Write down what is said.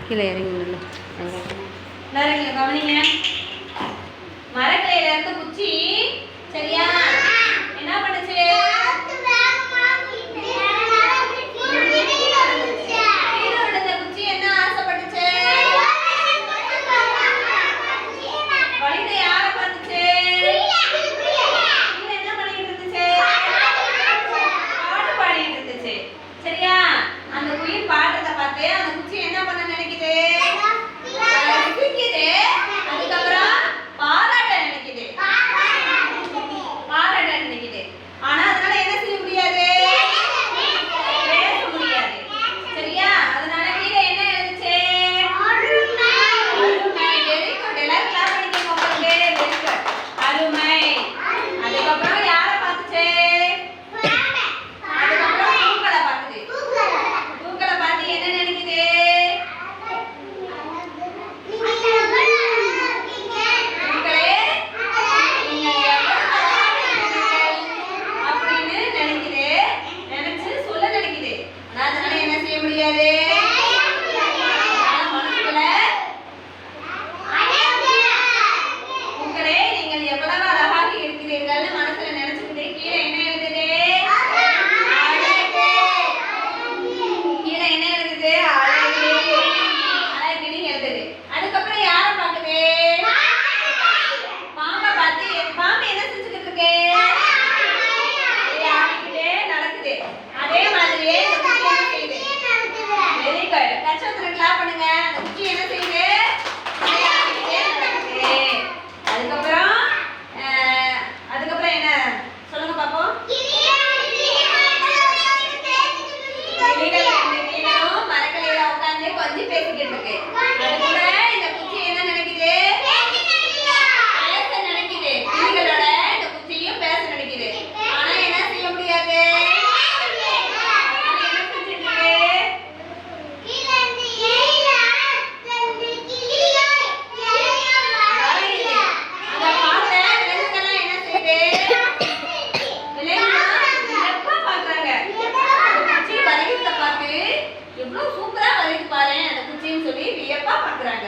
கீழே இறங்கி விடல. எல்லாரும் கவனிங்க. மரக்கிளையில இருந்து குச்சி சரியா என்ன பண்ணுச்சு? குச்சி என்ன ஆசைப்பட்டுச்சு? வழியில யார பார்த்துச்சு? என்ன பண்ணிட்டு இருந்துச்சு? பாட்டு பாடிட்டு இருந்துச்சு சரியா. அந்த குயில் பாடுறத பார்த்து அந்த குச்சி என்ன பண்ண நினைக்குது? அதுக்கப்புறம் பாராட்ட நினைக்குது. ஆனா அதனால என்ன செய்ய முடியாது? பேச முடியாது சரியா. அதனால கீழே என்ன எழுதுச்சு? அருமை. Very good. எல்லாரும் கிளாப் பண்ணிக்கோங்க உங்களுக்கு. Very good. அருமை. அதுக்கப்புறம் யாரை பார்த்துச்சு? அதுக்கப்புறம் பூக்களை பார்த்துது. பூக்களை பார்த்து என்ன நினைக்குது? எவ்வளவு சூப்பரா வரைக்கு பாரு அந்த குச்சின்னு சொல்லி வியப்பா பாக்குறாங்க.